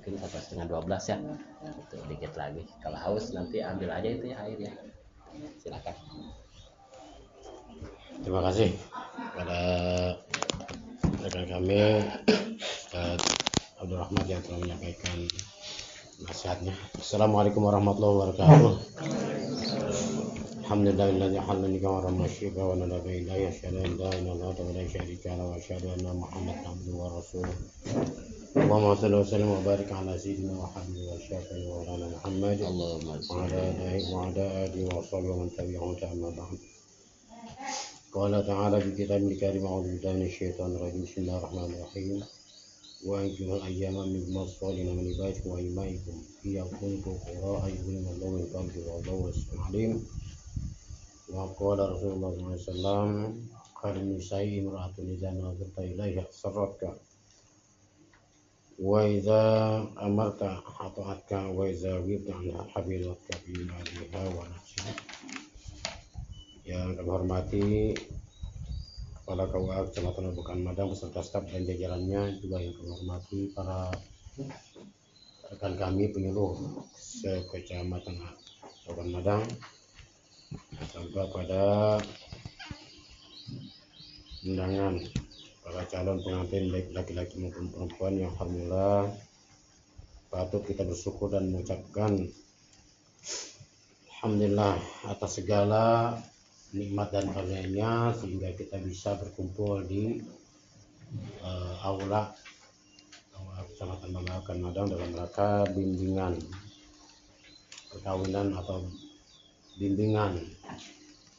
mungkin 11:30 ya. Itu dikit lagi. Kalau haus nanti ambil aja itu ya air ya. Silakan. Terima kasih kepada rekan kami Ustaz Abdul Rahmat yang telah menyampaikan nasihatnya. Assalamualaikum warahmatullahi wabarakatuh. Alhamdulillahilladzi halani wa ramasyifa wa nadaba ilayhi asyhadu an la ilaha illallah wa la syarika lahu wa asyhadu anna Muhammadan abduhu wa rasuluh. Allahumma shalli wa sallim wa barik ala sayyidina wa habibi wa syafi'i wa ala Muhammad Allahumma wa ala alihi wa sahbihi wa man tabi'ahum amma ba'd. Qala ta'ala fi kitabil karim a'udzu billahi minasyaitonir rajim. Bismillahirrahmanirrahim. Wa anjil ayyama min masalina min ibadikum wa imaikum iya kuntu qira'a yughnillahu min qalbi wa Allahu alim. Wa qala Rasulullah sallallahu alaihi wasallam khairun nisa'i imra'atun idza nazarta ilaiha sarratka wa idza amarta ata'atka wa idza ghibta anha hafizatka fi maliha wa nafsiha. Yang kami hormati Kepala KUA Kecamatan Bukan Madang beserta staf dan jajarannya, juga yang kami hormati para rekan kami penyuluh sekecamatan Bukan Madang, sampai pada undangan para calon pengantin baik laki-laki maupun perempuan yang alhamdulillah patut kita bersyukur dan mengucapkan alhamdulillah atas segala nikmat dan karunia-Nya sehingga kita bisa berkumpul di aula Kecamatan Bukan Madang dalam rangka bimbingan perkawinan atau bimbingan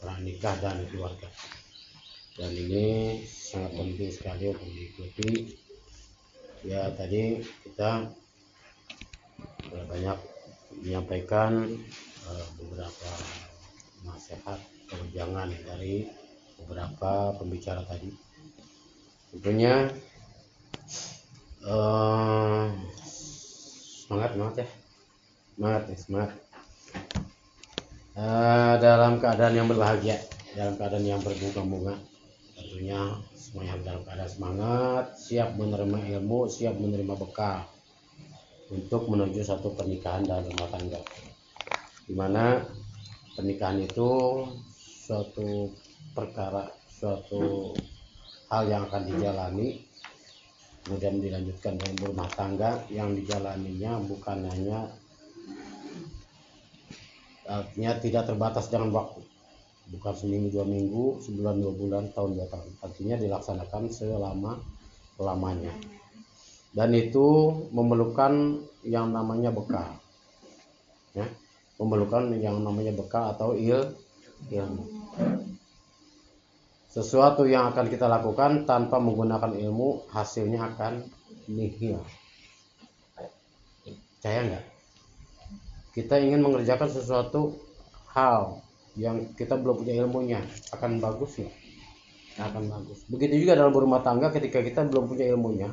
pernikah dan keluarga. Dan ini sangat penting sekali untuk diikuti. Ya, tadi kita banyak menyampaikan beberapa nasihat kebijakan dari beberapa pembicara tadi. Tentunya semangat ya, dalam keadaan yang berbahagia, dalam keadaan yang berbunga-bunga. Tentunya semuanya dalam keadaan semangat, siap menerima ilmu, siap menerima bekal untuk menuju satu pernikahan dan rumah tangga, dimana pernikahan itu suatu perkara, suatu hal yang akan dijalani kemudian dilanjutkan dengan rumah tangga yang dijalaninya bukan hanya artinya tidak terbatas dengan waktu, bukan seminggu 2 minggu, sebulan 2 bulan, tahun 2 tahun, artinya dilaksanakan selama-lamanya. Dan itu memerlukan yang namanya bekal ya, memerlukan yang namanya bekal atau ilmu. Sesuatu yang akan kita lakukan tanpa menggunakan ilmu, hasilnya akan nihil. Percaya nggak? Kita ingin mengerjakan sesuatu hal yang kita belum punya ilmunya, akan bagus nggak? Akan bagus. Begitu juga dalam berumah tangga, ketika kita belum punya ilmunya,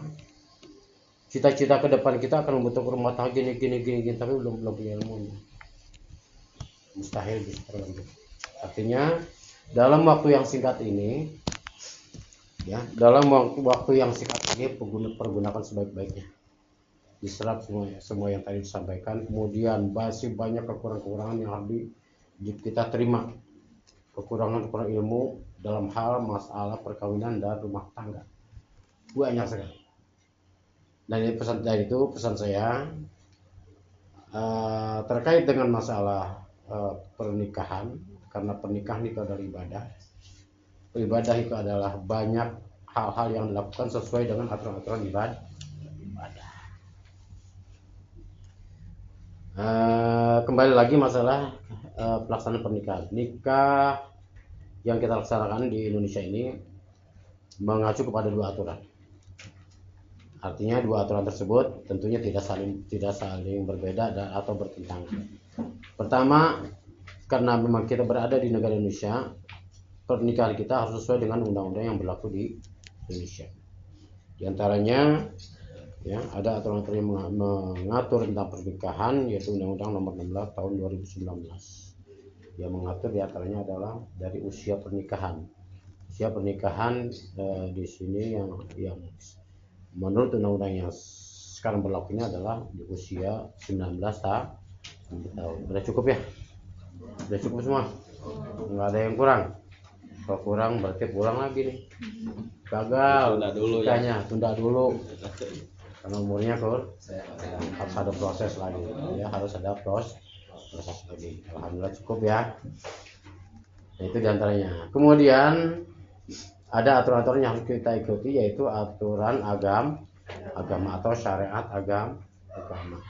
cita-cita ke depan kita akan membutuhkan rumah tangga gini, tapi belum punya ilmunya, mustahil bisa terlanjut. Artinya dalam waktu yang singkat ini ya, dalam waktu yang singkat ini pergunakan sebaik-baiknya, diserap semua yang tadi disampaikan. Kemudian masih banyak kekurangan-kekurangan yang harus kita terima, kekurangan ilmu dalam hal masalah perkawinan dan rumah tangga banyak sekali. Dan ini pesan saya terkait dengan masalah pernikahan, karena pernikahan itu adalah ibadah. Ibadah itu adalah banyak hal-hal yang dilakukan sesuai dengan aturan-aturan ibadah. Kembali lagi masalah pelaksanaan pernikahan. Nikah yang kita laksanakan di Indonesia ini mengacu kepada 2 aturan. Artinya 2 aturan tersebut tentunya tidak saling berbeda atau bertentangan. Pertama, karena memang kita berada di negara Indonesia, pernikahan kita harus sesuai dengan undang-undang yang berlaku di Indonesia. Di antaranya ya, ada aturan-aturan yang mengatur tentang pernikahan, yaitu Undang-Undang Nomor 16 Tahun 2019. Yang mengatur di antaranya adalah dari usia pernikahan. Usia pernikahan di sini yang menurut undang-undang yang sekarang berlakunya adalah di usia 19 tahun. Udah cukup ya? Udah cukup semua? Nggak ada yang kurang? Kalau kurang berarti pulang lagi nih. Gagal. Tunda dulu ya. Nikahnya, tunda dulu. Karena umurnya harus ada proses lagi. Ya, harus ada proses lagi. Alhamdulillah cukup ya. Nah, itu diantaranya. Kemudian ada aturan-aturan yang harus kita ikuti, yaitu aturan agama atau syariat agama.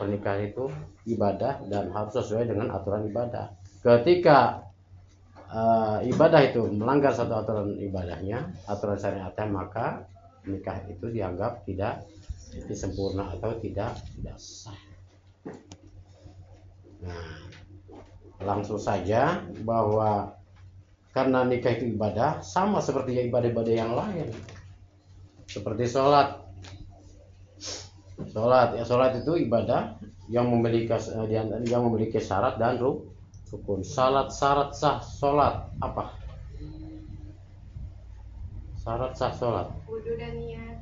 Pernikahan itu ibadah dan harus sesuai dengan aturan ibadah. Ketika ibadah itu melanggar satu aturan ibadahnya, aturan syariatnya, maka nikah itu dianggap tidak sempurna atau tidak sah. Nah, langsung saja bahwa karena nikah itu ibadah, sama seperti ibadah-ibadah yang lain, seperti sholat. Sholat itu ibadah yang memiliki syarat dan rukun. Syarat sah sholat apa? Syarat sah sholat. Wudu dan niat.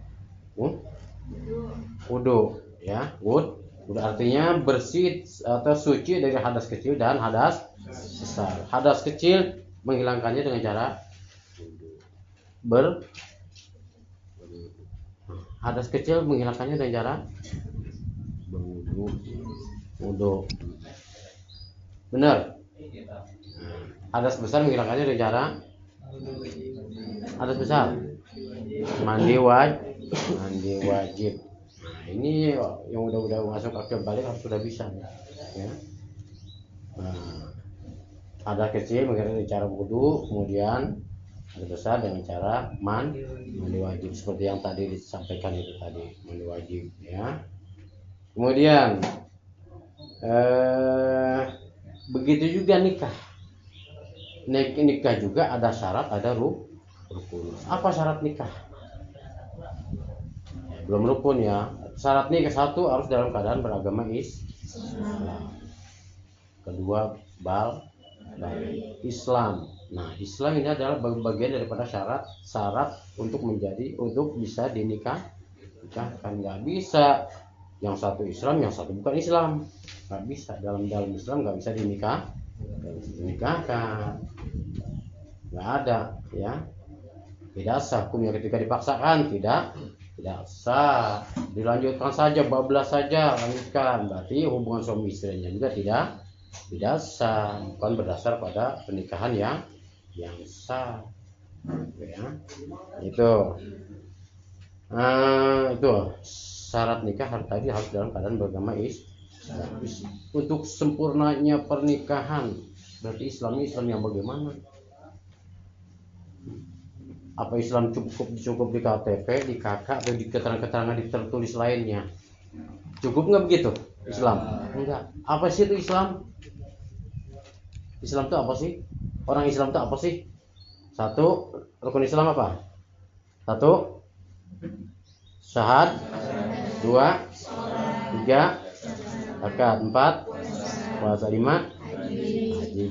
Wudu, ya. Wudu artinya bersih atau suci dari hadas kecil dan hadas besar. Hadas kecil menghilangkannya dengan cara hadas kecil menghilangkannya dengan cara berwudu. Benar. Hadas besar menghilangkannya dengan cara hadas besar mandi wajib. Nah, ini yang udah masuk akil balik harus sudah bisa ya. Nah, hadas kecil menghilangkan dengan cara wudu, kemudian hadas besar dengan cara mandi wajib, seperti yang tadi disampaikan itu tadi, mandi wajib ya. Kemudian begitu juga nikah juga ada syarat, ada rukun. Apa syarat nikah? Belum rukun ya. Syarat nikah satu, harus dalam keadaan beragama Islam. Kedua, Islam. Nah, Islam ini adalah bagian daripada syarat untuk bisa dinikahkan. Nggak bisa yang satu Islam, yang satu bukan Islam. Nggak bisa, dalam Islam nggak bisa dinikahkan. Nggak ada ya. Tidak sah hukumnya ketika dipaksakan, tidak sah. Dilanjutkan saja, bablas saja, lanjutkan, berarti hubungan suami istrinya juga tidak sah, bukan berdasar pada pernikahan yang sah ya. Itu syarat nikah harus dalam keadaan beragama Islam. Untuk sempurnanya pernikahan berarti Islam yang bagaimana? Apa Islam cukup di KTP, di KK, atau di keterangan-keterangan tertulis lainnya? Cukup nggak begitu Islam? Enggak. Apa sih itu Islam? Islam itu apa sih? Orang Islam itu apa sih? Satu, rukun Islam apa? Satu, syahad. Dua, tiga, zakat. Empat, puasa. Lima, haji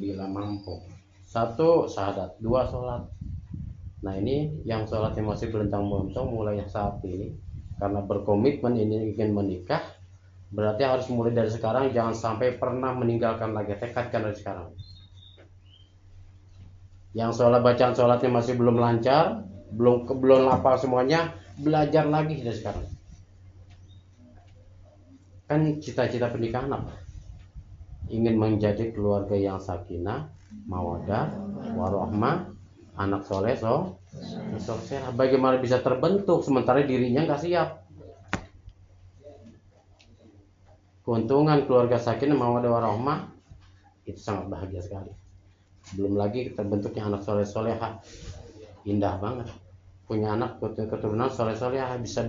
bila mampu. Satu, syahadat. Dua, sholat. Nah, ini yang sholatnya masih belentang-belentang mulai saat ini, karena berkomitmen ini ingin menikah, berarti harus mulai dari sekarang, jangan sampai pernah meninggalkan lagi, tekadkan dari sekarang. Yang bacaan sholatnya masih belum lancar, belum hafal semuanya, belajar lagi dari sekarang. Kan cita-cita pernikahan apa? Ingin menjadi keluarga yang sakinah, mawaddah, warahmah, anak soleh, bagaimana bisa terbentuk sementara dirinya nggak siap? Keuntungan keluarga sakinah, mawaddah, warahmah itu sangat bahagia sekali. Belum lagi terbentuknya anak soleh-solehah, indah banget. Punya anak keturunan soleh-solehah bisa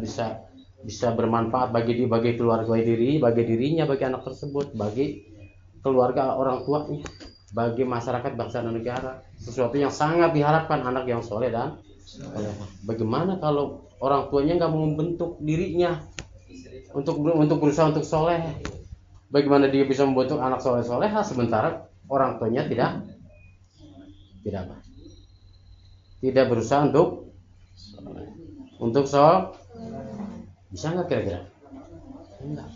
bermanfaat bagi keluarga bagi dirinya, bagi anak tersebut, bagi keluarga orang tuanya, bagi masyarakat, bangsa dan negara. Sesuatu yang sangat diharapkan anak yang soleh dan solehah. Bagaimana kalau orang tuanya nggak mau membentuk dirinya untuk berusaha untuk soleh? Bagaimana dia bisa membentuk anak soleh-solehah sementara orang tuanya tidak berusaha untuk Bisa nggak kira-kira? Enggak.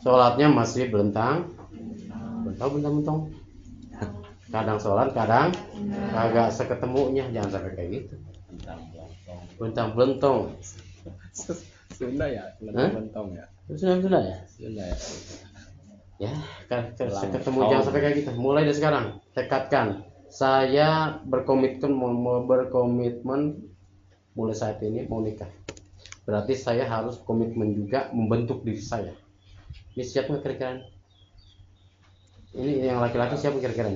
Sholatnya masih bentang-bentang. Kadang sholat, kadang kagak seketemunya. Jangan sampai kayak gitu. Bentang-bentong. Sunda ya, Hah? bentong ya. Sudah ya. Sunda ya. Ya, ketemu jangan sampai kayak gitu. Mulai dari sekarang, tekadkan. Saya berkomitmen mulai saat ini mau nikah. Berarti saya harus komitmen juga membentuk diri saya. Ini siap nggak kira-kira? Ini yang laki-laki siap kira-kira?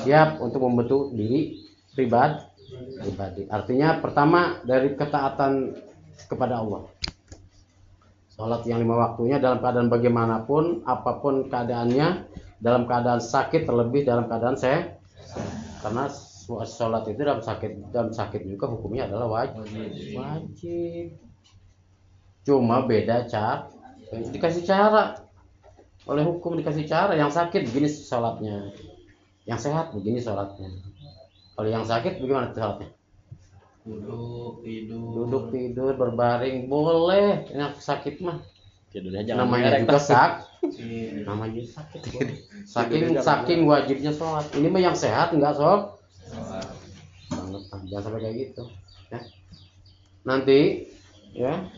Siap untuk membentuk diri pribadi. Artinya pertama dari ketaatan kepada Allah. Sholat yang 5 waktunya dalam keadaan bagaimanapun, apapun keadaannya, dalam keadaan sakit terlebih dalam keadaan sehat. Karena sholat itu dalam sakit juga hukumnya adalah wajib. Cuma beda dikasih cara oleh hukum, dikasih cara. Yang sakit begini sholatnya, yang sehat begini sholatnya. Kalau yang sakit bagaimana sholatnya? Duduk tidur berbaring boleh. Yang sakit mah namanya juga namanya sakit. Saking wajibnya sholat. Ini mah yang sehat nggak sholat banget. Jangan sampai kayak gitu ya. Nanti ya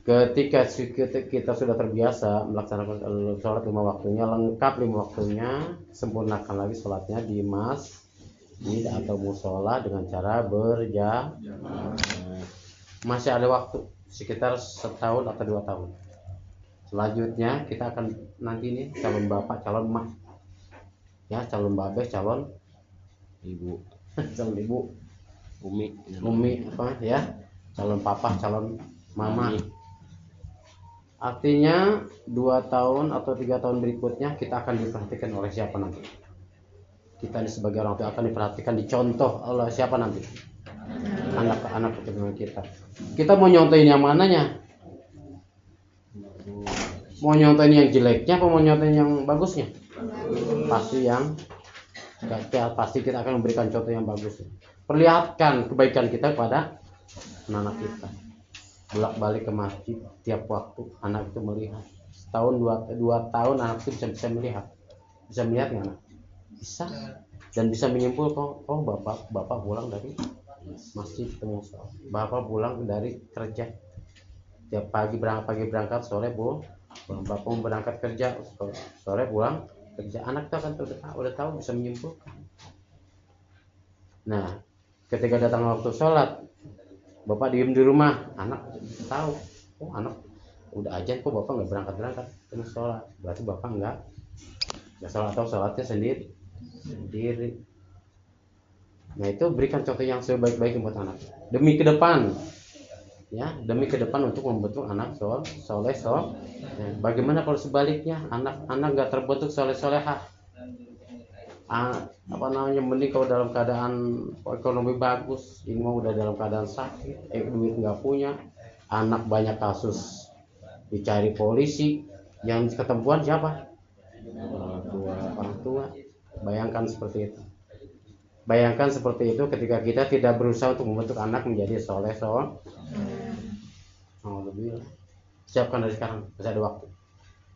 ketika kita sudah terbiasa melaksanakan sholat 5 waktunya, lengkap 5 waktunya, sempurnakan lagi sholatnya di masjid atau musola dengan cara berjamaah. Masih ada waktu sekitar 1 tahun atau 2 tahun. Selanjutnya kita akan nanti nih calon bapak, calon emak, ya calon babeh, calon Ibu, calon ibu, umi apa ya, calon papa, calon mama. Artinya 2 tahun atau 3 tahun berikutnya kita akan diperhatikan oleh siapa nanti? Kita ini sebagai orang tua akan diperhatikan, dicontoh oleh siapa nanti? Anak keturunan kita. Kita mau nyontohin yang mananya? Mau nyontohin yang jeleknya apa mau nyontohin yang bagusnya? Pasti kita akan memberikan contoh yang bagus. Perlihatkan kebaikan kita kepada anak kita. Bolak-balik ke masjid tiap waktu anak itu melihat. Setahun 2 tahun anak itu bisa melihat. Bisa melihat nggak anak? Bisa. Dan bisa menyimpulkan, oh bapak pulang dari masjid ketemu sholat. Bapak pulang dari kerja. Tiap pagi berangkat, sore bapak berangkat kerja, sore pulang kerja. Anak itu akan udah tahu, bisa menyimpulkan. Nah, ketika datang waktu sholat, bapak diem di rumah, anak tahu, oh anak udah ajan kok bapak nggak berangkat terus sholat, berarti bapak nggak sholat atau sholatnya sendiri. Nah itu berikan contoh yang sebaik-baiknya buat anak demi ke depan, ya demi ke depan untuk membentuk anak soleh. Nah, bagaimana kalau sebaliknya anak nggak terbentuk soleh-solehah? Mending kalau dalam keadaan ekonomi bagus, ini mau udah dalam keadaan sakit, duit nggak punya, anak banyak kasus dicari polisi, yang ketemuan siapa? Orang tua. Bayangkan seperti itu ketika kita tidak berusaha untuk membentuk anak menjadi soleh. Siapkan dari sekarang,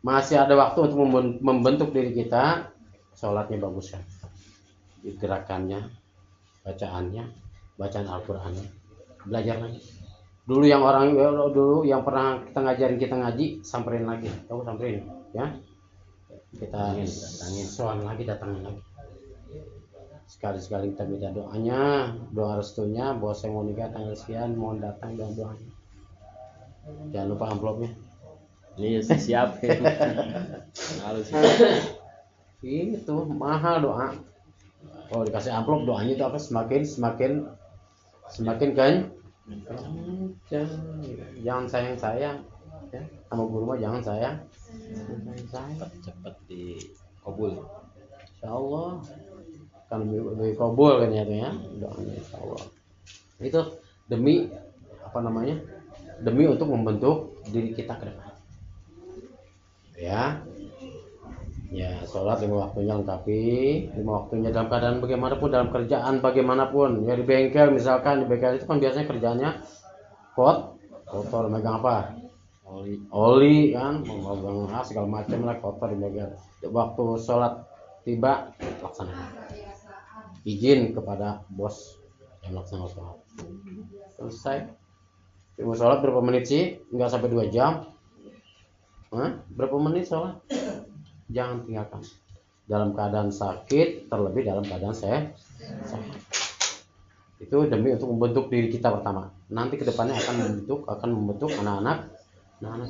masih ada waktu untuk membentuk diri kita. Sholatnya bagus kan, gerakannya, bacaan Al-Qur'annya, belajar lagi. Dulu yang pernah kita ngajarin kita ngaji, samperin lagi, samperin ya. Kita datangin lagi. Sekali-sekali kita minta doanya, doa restunya bahwa saya mau nikah tanggal sekian, mohon datang doanya. Jangan lupa amplopnya. Ini siap. Harus. Itu mahal doa. Kalau dikasih amplop doanya itu apa? Semakin kan? Jangan sayang ya. Sama guru mah jangan sayang. Cepat dikabul. Insyaallah kan dikabul kan ya doanya insyaallah. Itu demi demi untuk membentuk diri kita ke depan. Ya sholat 5 waktunya lengkapi, 5 waktunya dalam keadaan bagaimanapun, dalam kerjaan bagaimanapun. Ya di bengkel misalkan, di bengkel itu kan biasanya kerjanya kotor, megang apa? oli kan, memegang segala macam lah, kotor dimegang. Waktu sholat tiba laksanakan, izin kepada bos yang laksanakan sholat. Selesai. Mau sholat berapa menit sih? Nggak sampai 2 jam. Berapa menit sholat? Jangan tinggalkan. Dalam keadaan sakit, terlebih dalam keadaan sehat. Itu demi untuk membentuk diri kita pertama. Nanti kedepannya akan membentuk anak-anak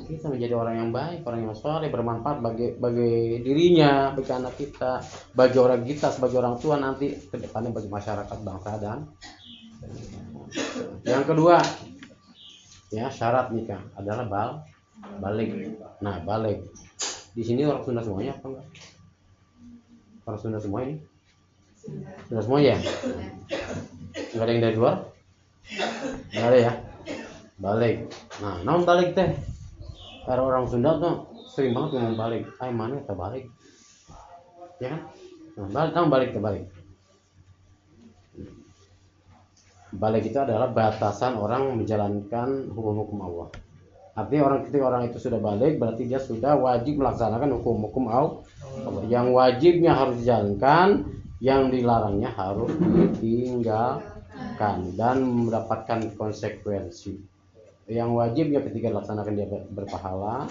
kita menjadi orang yang baik, orang yang soleh, bermanfaat bagi dirinya, bagi anak kita, bagi orang kita sebagai orang tua, nanti kedepannya bagi masyarakat, bangsa dan yang kedua. Ya, syarat nikah adalah balik. Nah, balik. Di sini orang Sunda semuanya apa enggak? Orang Sunda semua ini? Sunda semua ya? Enggak ada yang dari luar? Enggak ada ya? Balik. Nah, naon balik teh? Karena orang Sunda tuh sering banget ngomong balik. Mana kita balik? Ya kan? Nah, balik. Balik itu adalah batasan orang menjalankan hukum-hukum Allah. Artinya orang itu sudah balik, berarti dia sudah wajib melaksanakan hukum-hukum Allah. Yang wajibnya harus dijalankan, yang dilarangnya harus ditinggalkan dan mendapatkan konsekuensi. Yang wajibnya ketika dilaksanakan dia berpahala,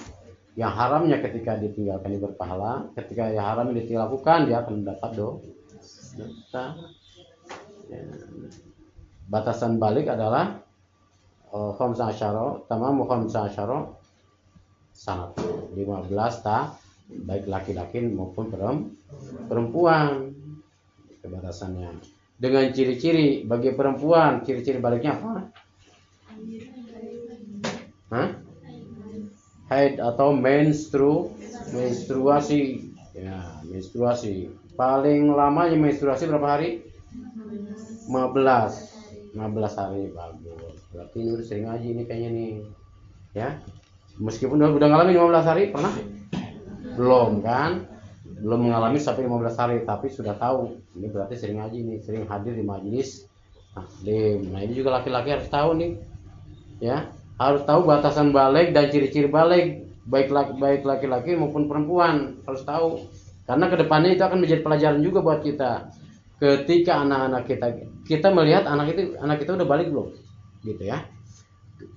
yang haramnya ketika ditinggalkan dia berpahala, ketika yang haram dilakukan dia akan mendapat dosa. Batasan balik adalah khamsa asyara, tamamu khamsa asyara sanat, 15 baik laki-laki maupun perempuan. Itu batasannya. Dengan ciri-ciri bagi perempuan, ciri-ciri baliknya apa? Haid atau menstruasi. Ya, menstruasi. Paling lamanya menstruasi berapa hari? 15 hari. Bagus. Berarti ini udah sering ngaji ini kayaknya nih. Ya. Meskipun udah ngalamin 15 hari, pernah? Belum kan? Belum mengalami sampai 15 hari, tapi sudah tahu. Ini berarti sering ngaji nih, sering hadir di majelis taklim. Nah, ini juga laki-laki harus tahu nih. Ya, harus tahu batasan balik dan ciri-ciri balik, baik laki-laki maupun perempuan, harus tahu. Karena kedepannya itu akan menjadi pelajaran juga buat kita. Ketika anak-anak kita melihat anak kita udah balik belum, gitu ya.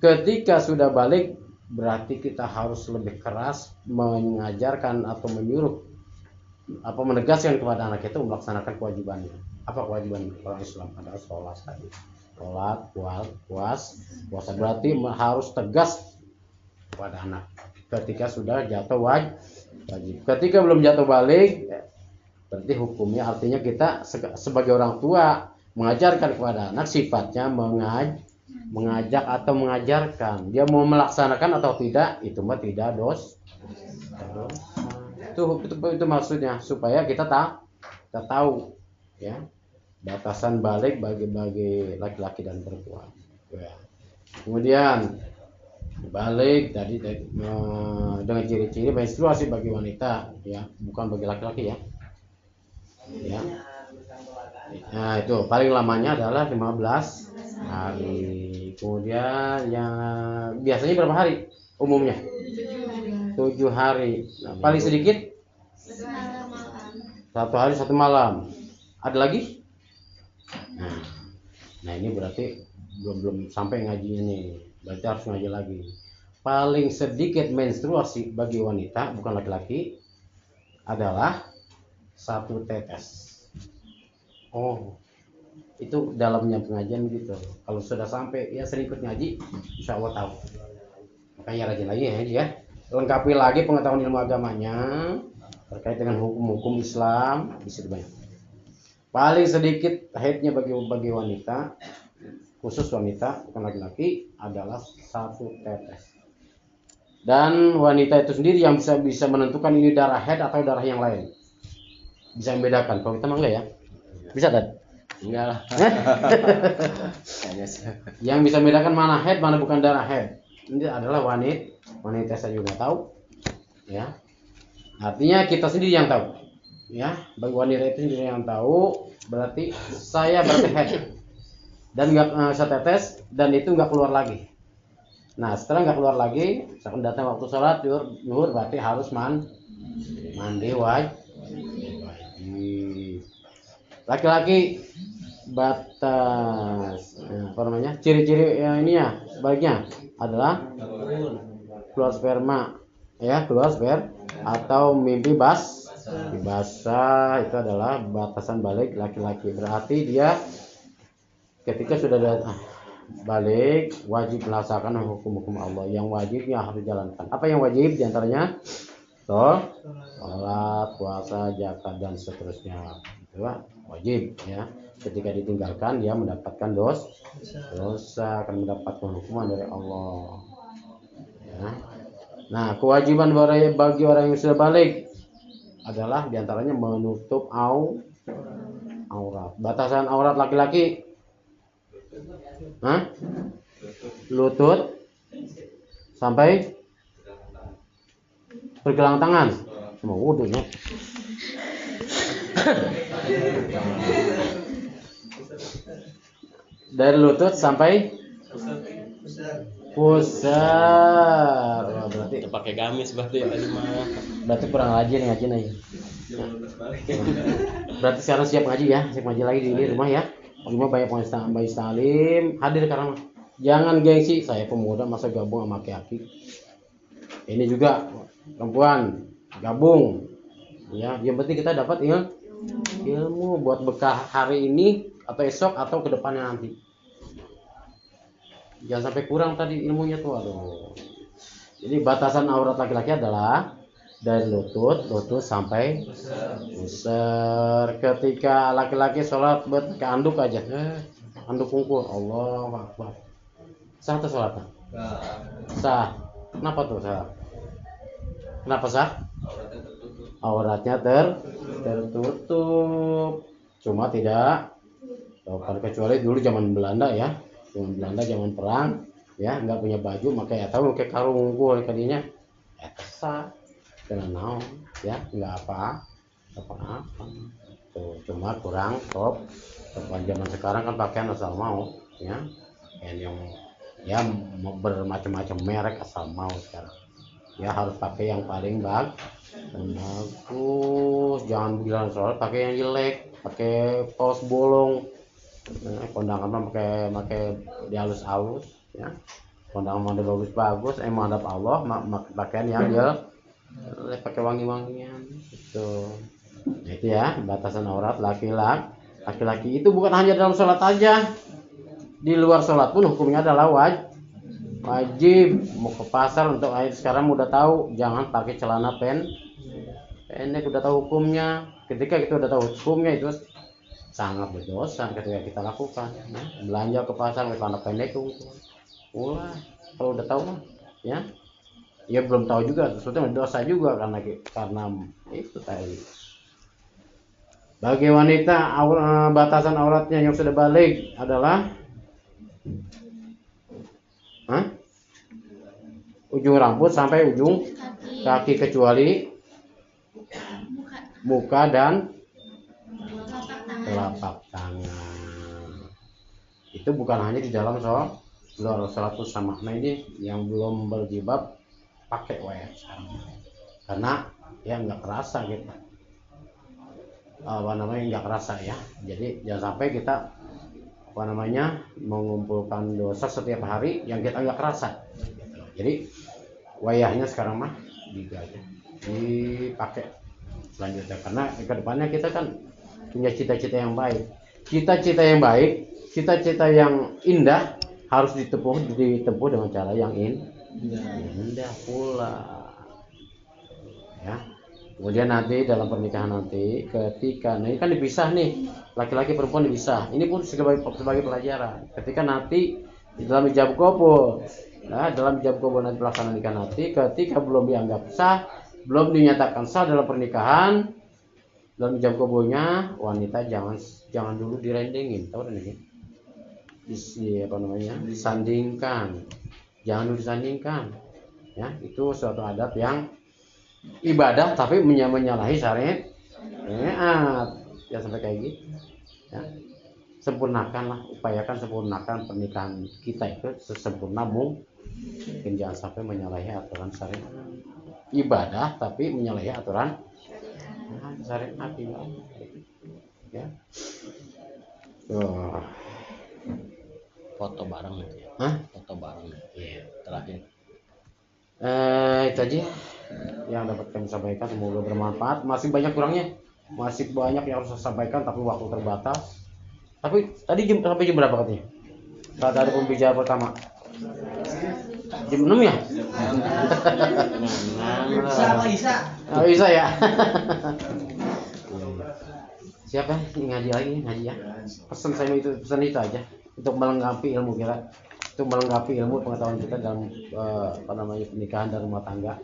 Ketika sudah balik, berarti kita harus lebih keras mengajarkan atau menyuruh menegaskan kepada anak kita melaksanakan kewajibannya. Apa kewajiban orang Islam? Adalah sholat tadi. Sholat, puasa, berarti harus tegas kepada anak. Ketika sudah jatuh wajib. Ketika belum jatuh balik, berarti hukumnya artinya kita sebagai orang tua mengajarkan kepada anak sifatnya mengajak atau mengajarkan. Dia mau melaksanakan atau tidak, itu mah tidak dosa. Itu maksudnya supaya kita tahu ya batasan balik bagi laki-laki dan perempuan. Ya. Kemudian balik tadi dengan ciri-ciri menstruasi bagi wanita ya, bukan bagi laki-laki ya. Ya. Nah, itu paling lamanya adalah 15 hari. Kemudian yang biasanya berapa hari umumnya? 7 hari. Nah, paling sedikit 1 hari 1 malam. Ada lagi? Nah, ini berarti belum sampai ngajinya nih. Berarti harus ngaji lagi. Paling sedikit menstruasi bagi wanita, bukan laki-laki, adalah 1 tetes. Oh, itu dalamnya pengajian gitu. Kalau sudah sampai ya sering ikut ngaji, insya Allah tahu. Makanya rajin lagi ya. Lengkapi lagi pengetahuan ilmu agamanya terkait dengan hukum-hukum Islam, bisa banyak. Paling sedikit haidnya bagi wanita, khusus wanita bukan laki-laki, adalah 1 tetes. Dan wanita itu sendiri yang bisa menentukan ini darah haid atau darah yang lain. Bisa membedakan. Kalau kita mah enggak ya? Bisa dan? Enggak lah. Yang bisa membedakan mana haid, mana bukan darah haid. Ini adalah wanita saya juga tahu. Ya. Artinya kita sendiri yang tahu. Ya, bagi wanita itu sendiri yang tahu, berarti saya haid. Dan enggak setetes dan itu enggak keluar lagi. Nah setelah nggak keluar lagi, misalkan datang waktu sholat zuhur berarti harus mandi wajib. Laki-laki batas apa namanya, ciri-ciri yang ini ya sebaliknya adalah keluar sperma, ya keluar sperma atau mimpi basah, itu adalah batasan balik laki-laki. Berarti dia ketika sudah balik wajib melaksanakan hukum-hukum Allah yang wajibnya harus dijalankan. Apa yang wajib diantaranya? Sholat, puasa, zakat dan seterusnya. Itu wajib ya. Ketika ditinggalkan dia mendapatkan dosa, akan mendapatkan hukuman dari Allah. Ya. Nah, kewajiban bagi orang yang sudah balik adalah diantaranya menutup aurat. Batasan aurat laki-laki, lutut sampai pergelangan tangan. Mau wudhunya. Dari lutut sampai pusar. Wah, berarti pakai gamis berarti ya tadi mah. Berarti kurang rajin ngaji nih. Berarti sekarang siap ngaji ya, siap ngaji lagi di rumah ya. Rumah banyak Mbak Istalim hadir karena jangan gengsi, saya pemuda masa gabung sama laki-laki. Ini juga perempuan gabung. Ya, yang penting kita dapat ilmu buat bekal hari ini atau esok atau kedepannya nanti. Jangan sampai kurang tadi ilmunya tuh, aduh. Jadi batasan aurat laki-laki adalah dari lutut sampai pusar. Ketika laki-laki sholat ke anduk aja, anduk kungkul, Allahu Akbar. Sah tuh sholatnya? Sah. Kenapa tuh sah? Kenapa sah? Auratnya tertutup. Cuma tidak, kecuali dulu zaman Belanda ya. Zaman perang ya, nggak punya baju pakai pakai karung gua kadinya sah kena naon ya, nggak apa tuh, cuma kurang top. Zaman sekarang kan pakaian asal mau ya, yang ya bermacam-macam merek asal mau sekarang ya, harus pakai yang paling bagus. Jangan bilang soal pakai yang jelek, pakai kaos bolong. Kondangan mah pakai dihalus-halus ya. Kondangan mah bagus, menghadap Allah, pakaian yang pakai wangi-wangian gitu. Nah, itu ya batasan aurat laki-laki itu bukan hanya dalam sholat aja, di luar sholat pun hukumnya adalah wajib. Mau ke pasar untuk sekarang udah tahu, jangan pakai celana pendek, udah tahu hukumnya. Ketika kita udah tahu hukumnya itu sangat berdosa ketika kita lakukan. Nah, belanja ke pasar pakai celana pendek tuh, kalau udah tahu ya, ya belum tahu juga sebetulnya dosa juga karena itu tadi. Bagi wanita batasan auratnya yang sudah balik adalah ujung rambut sampai ujung kaki kecuali muka dan telapak tangan. Itu bukan hanya di dalam luar sholat sama. Nah ini yang belum berjilbab pakai sekarang, karena ya nggak kerasa gitu, nggak kerasa ya. Jadi jangan sampai kita mengumpulkan dosa setiap hari yang kita nggak kerasa. Jadi wayahnya sekarang mah dipakai selanjutnya, karena kedepannya kita kan punya cita-cita yang baik. Cita-cita yang indah harus ditempuh dengan cara yang indah pula. Ya. Kemudian nanti dalam pernikahan nanti ketika ini kan dipisah nih, laki-laki perempuan dipisah. Ini pun sebagai pelajaran. Ketika nanti dalam ijab qabul, nanti pelaksanaan nikah nanti, ketika belum dianggap sah, belum dinyatakan sah dalam pernikahan, dalam ijab qabulnya wanita jangan dulu direndengin, tahu kan ini? Disandingkan. Jangan dulu disandingkan. Ya, itu suatu adat yang ibadah tapi menyalahi syariat. Ya sampai kayak gitu. Ya. sempurnakanlah, upayakan sempurnakan pernikahan kita itu sesempurna mungkin. Jangan sampai menyalahi aturan syariat ibadah tapi menyalahi aturan syariat ibadah. Ya. Oh. Foto bareng nanti ya. Hah? Foto bareng Iya. terakhir. Itu aja yang dapat kami sampaikan, semoga bermanfaat. Masih banyak kurangnya, masih banyak yang harus saya sampaikan tapi waktu terbatas. Tapi tadi sampai jam berapa katanya? Saat ada pembicara pertama jam 6 ya? Oh, bisa ya. Siapa yang ngaji lagi ngaji ya? Pesan saya itu aja untuk melengkapi ilmu kita, untuk melengkapi ilmu pengetahuan kita dalam pernikahan dan rumah tangga.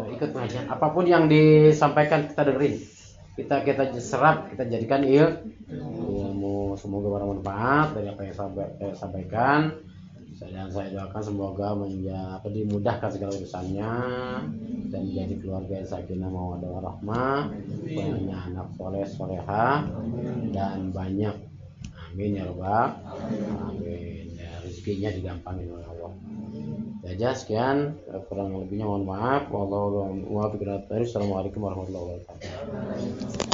Ikut pengajian, apapun yang disampaikan kita dengerin, kita serap, kita jadikan ilmu. Semoga bermanfaat dari apa yang saya sampaikan. Dan saya doakan semoga dimudahkan segala urusannya dan menjadi keluarga yang sakinah mawaddah warahmah, punya anak soleh soleha dan banyak. Amin ya rabbal alamin. Ya, rezekinya digampangin oleh Allah. Saja sekian, kurang lebihnya mohon maaf. Wassalamualaikum warahmatullahi wabarakatuh.